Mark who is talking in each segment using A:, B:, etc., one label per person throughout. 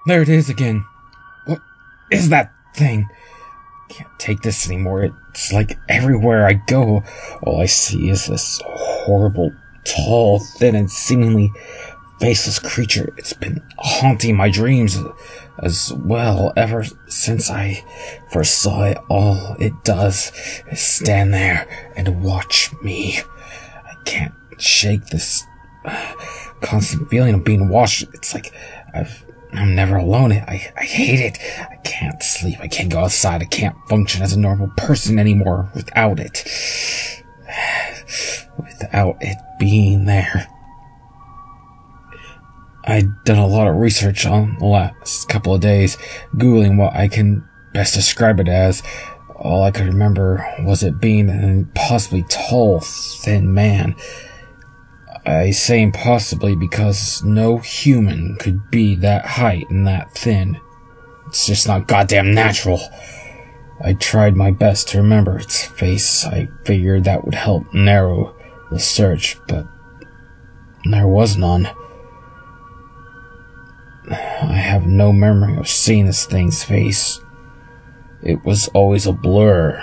A: There it is again. What is that thing? Can't take this anymore. It's like everywhere I go, all I see is this horrible, tall, thin, and seemingly faceless creature. It's been haunting my dreams as well ever since I first saw it. All it does is stand there and watch me. I can't shake this constant feeling of being watched. It's like I'm never alone. I hate it. I can't sleep. I can't go outside. I can't function as a normal person anymore without it. Without it being there. I'd done a lot of research on the last couple of days, Googling what I can best describe it as. All I could remember was it being an impossibly tall, thin man. I say impossibly because no human could be that height and that thin. It's just not goddamn natural. I tried my best to remember its face. I figured that would help narrow the search, but there was none. I have no memory of seeing this thing's face. It was always a blur.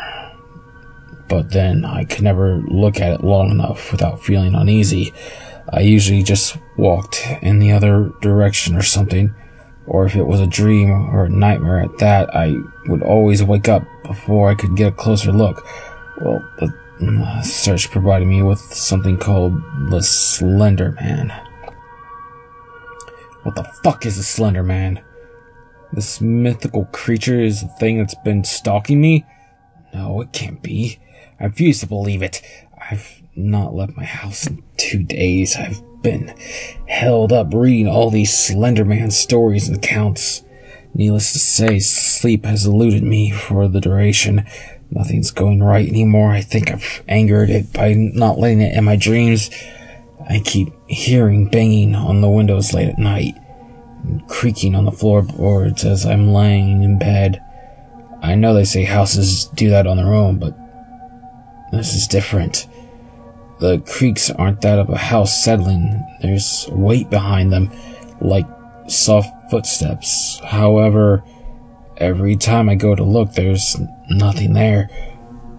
A: But then I could never look at it long enough without feeling uneasy. I usually just walked in the other direction or something, or if it was a dream or a nightmare at that, I would always wake up before I could get a closer look. Well, the search provided me with something called the Slender Man. What the fuck is a Slender Man? This mythical creature is the thing that's been stalking me? No, it can't be. I refuse to believe it. I've not left my house in 2 days. I've been held up reading all these Slender Man stories and accounts. Needless to say, sleep has eluded me for the duration. Nothing's going right anymore. I think I've angered it by not letting it in my dreams. I keep hearing banging on the windows late at night, and creaking on the floorboards as I'm laying in bed. I know they say houses do that on their own, but this is different. The creaks aren't that of a house settling. There's weight behind them, like soft footsteps. However, every time I go to look, there's nothing there.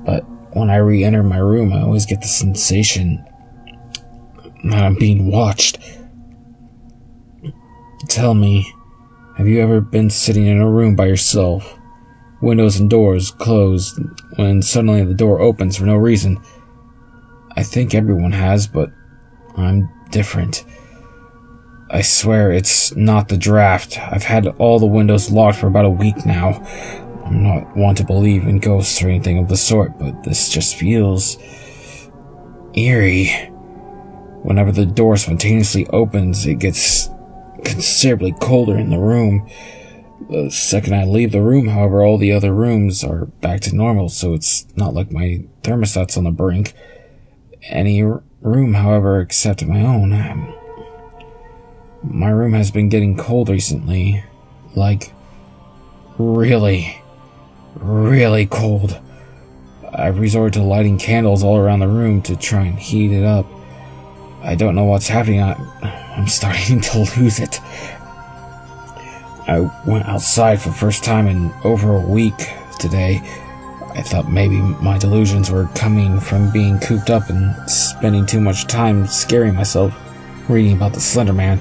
A: But when I re-enter my room, I always get the sensation that I'm being watched. Tell me, have you ever been sitting in a room by yourself? Windows and doors closed, when suddenly the door opens for no reason. I think everyone has, but I'm different. I swear it's not the draft. I've had all the windows locked for about a week now. I'm not one to believe in ghosts or anything of the sort, but this just feels eerie. Whenever the door spontaneously opens, it gets considerably colder in the room. The second I leave the room, however, all the other rooms are back to normal, so it's not like my thermostat's on the brink. Any room, however, except my own. My room has been getting cold recently. Like, really, really cold. I've resorted to lighting candles all around the room to try and heat it up. I don't know what's happening. I'm starting to lose it. I went outside for the first time in over a week today. I thought maybe my delusions were coming from being cooped up and spending too much time scaring myself reading about the Slender Man.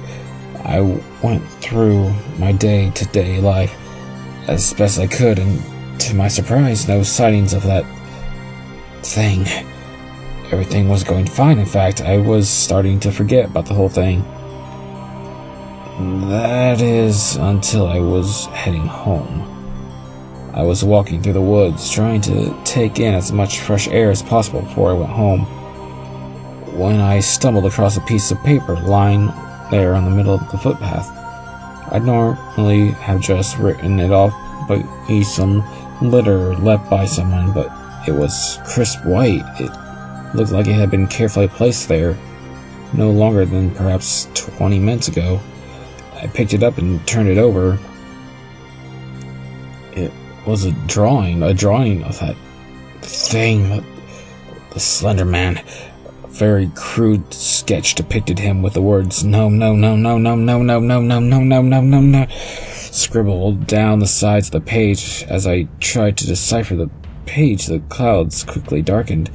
A: I went through my day-to-day life as best I could, and to my surprise, no sightings of that thing. Everything was going fine. In fact, I was starting to forget about the whole thing. That is, until I was heading home. I was walking through the woods, trying to take in as much fresh air as possible before I went home, when I stumbled across a piece of paper lying there on the middle of the footpath. I'd normally have just written it off by some litter left by someone, but it was crisp white. It looked like it had been carefully placed there no longer than perhaps 20 minutes ago. I picked it up and turned it over. It was a drawing of that thing, the Slender Man. A very crude sketch depicted him with the words, "No, no, no, no, no, no, no, no, no, no, no, no, no, no." scribbled down the sides of the page. As I tried to decipher the page, the clouds quickly darkened,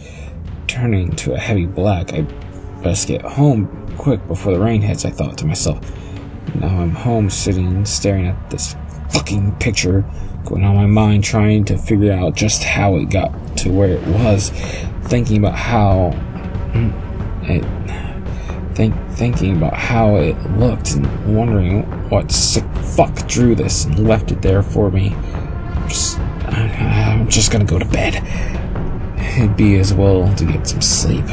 A: turning to a heavy black. I best get home quick before the rain hits, I thought to myself. Now I'm home, sitting, staring at this fucking picture, going on my mind, trying to figure out just how it got to where it was, thinking about how it looked and wondering what sick fuck drew this and left it there for me. I'm just gonna go to bed. It'd be as well to get some sleep.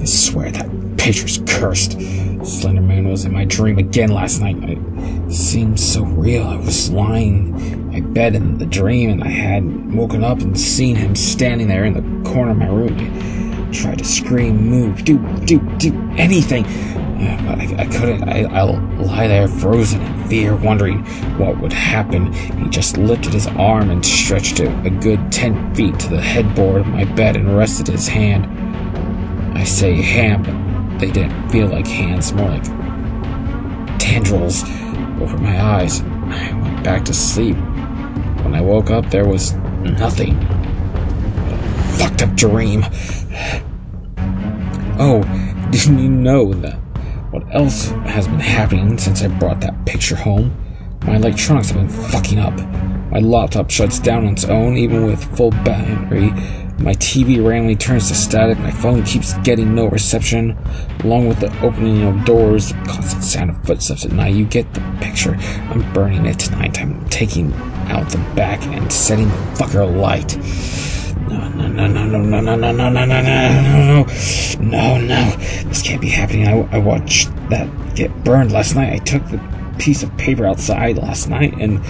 A: I swear that picture's cursed. Slender Man was in my dream again last night. It seemed so real. I was lying in my bed in the dream, and I had woken up and seen him standing there in the corner of my room. I tried to scream, move, do anything, but I couldn't. I'll lie there frozen in fear, wondering what would happen. He just lifted his arm and stretched it a good 10 feet to the headboard of my bed and rested his hand. I say hand, but they didn't feel like hands, more like tendrils over my eyes. I went back to sleep. When I woke up, there was nothing. What a fucked up dream. Oh, didn't you know that what else has been happening since I brought that picture home? My electronics have been fucking up. My laptop shuts down on its own, even with full battery. My TV randomly turns to static. My phone keeps getting no reception. Along with the opening of doors, the constant sound of footsteps at night. You get the picture. I'm burning it tonight. I'm taking out the back and setting the fucker alight. No. This can't be happening. I watched that get burned last night. I took the piece of paper outside last night and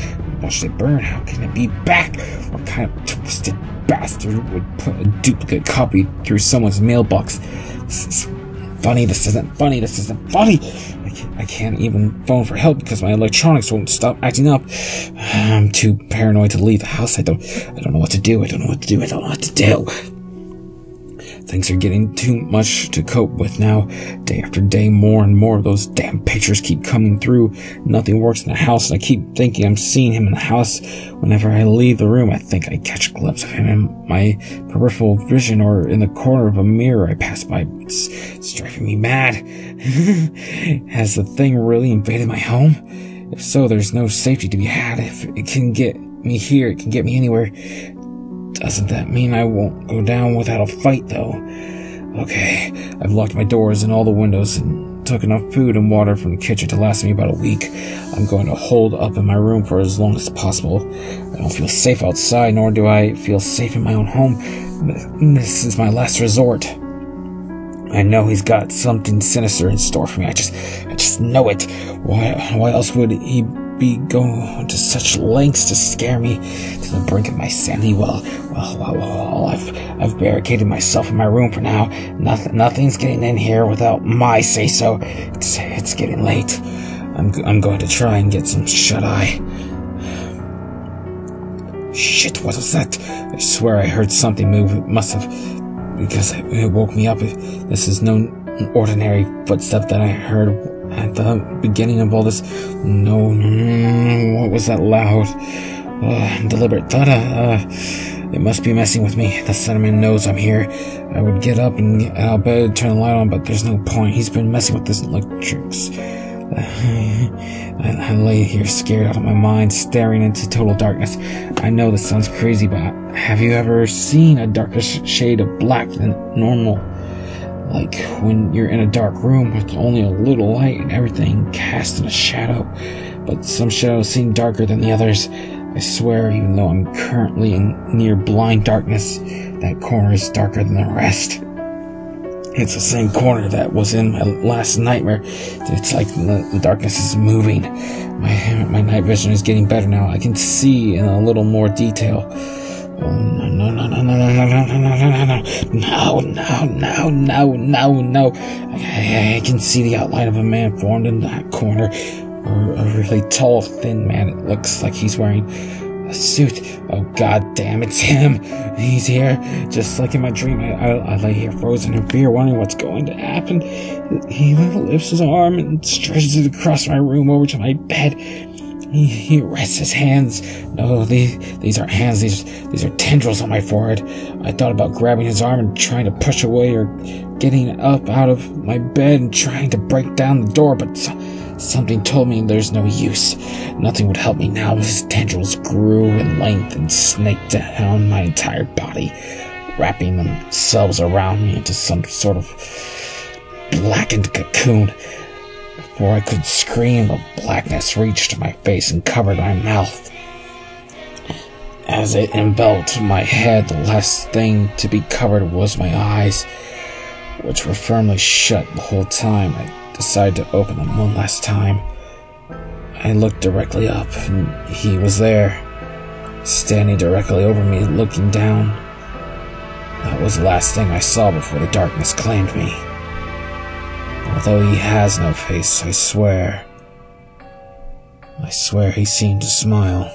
A: watched it burn. How can it be back? What kind of twisted bastard would put a duplicate copy through someone's mailbox? This is funny. This isn't funny. I can't even phone for help because my electronics won't stop acting up. I'm too paranoid to leave the house. I don't know what to do. Things are getting too much to cope with now. Day after day, more and more of those damn pictures keep coming through. Nothing works in the house, and I keep thinking I'm seeing him in the house. Whenever I leave the room, I think I catch a glimpse of him in my peripheral vision or in the corner of a mirror I pass by. It's driving me mad. Has the thing really invaded my home? If so, there's no safety to be had. If it can get me here, it can get me anywhere. Doesn't that mean I won't go down without a fight, though? Okay, I've locked my doors and all the windows and took enough food and water from the kitchen to last me about a week. I'm going to hold up in my room for as long as possible. I don't feel safe outside, nor do I feel safe in my own home. This is my last resort. I know he's got something sinister in store for me. I just know it. Why else would he be going to such lengths to scare me to the brink of my sanity? Well, I've barricaded myself in my room for now. Nothing's getting in here without my say-so. It's getting late. I'm going to try and get some shut-eye. Shit, what was that? I swear I heard something move. It must have, because it woke me up. This is no ordinary footstep that I heard at the beginning of all this. No, what was that loud, deliberate thud? It must be messing with me. The Slenderman knows I'm here. I would get up and get out of bed, turn the light on, but there's no point. He's been messing with this electrics. I lay here scared out of my mind, staring into total darkness. I know this sounds crazy, but have you ever seen a darker shade of black than normal? Like when you're in a dark room with only a little light and everything cast in a shadow, but some shadows seem darker than the others. I swear, even though I'm currently in near blind darkness, that corner is darker than the rest. It's the same corner that was in my last nightmare. It's like the darkness is moving. My night vision is getting better now. I can see in a little more detail. No. I can see the outline of a man formed in that corner. A really tall, thin man. It looks like he's wearing A suit. Oh, god damn, it's him. He's here. Just like in my dream, I lay here frozen in fear, wondering what's going to happen. He lifts his arm and stretches it across my room over to my bed. He rests his hands. No, these aren't hands. These are tendrils on my forehead. I thought about grabbing his arm and trying to push away, or getting up out of my bed and trying to break down the door, but something told me there's no use. Nothing would help me now. His tendrils grew in length and snaked down my entire body, wrapping themselves around me into some sort of blackened cocoon. Before I could scream, the blackness reached my face and covered my mouth. As it enveloped my head, the last thing to be covered was my eyes, which were firmly shut the whole time. I decided to open them one last time. I looked directly up, and he was there, standing directly over me, looking down. That was the last thing I saw before the darkness claimed me. Although he has no face, I swear he seemed to smile.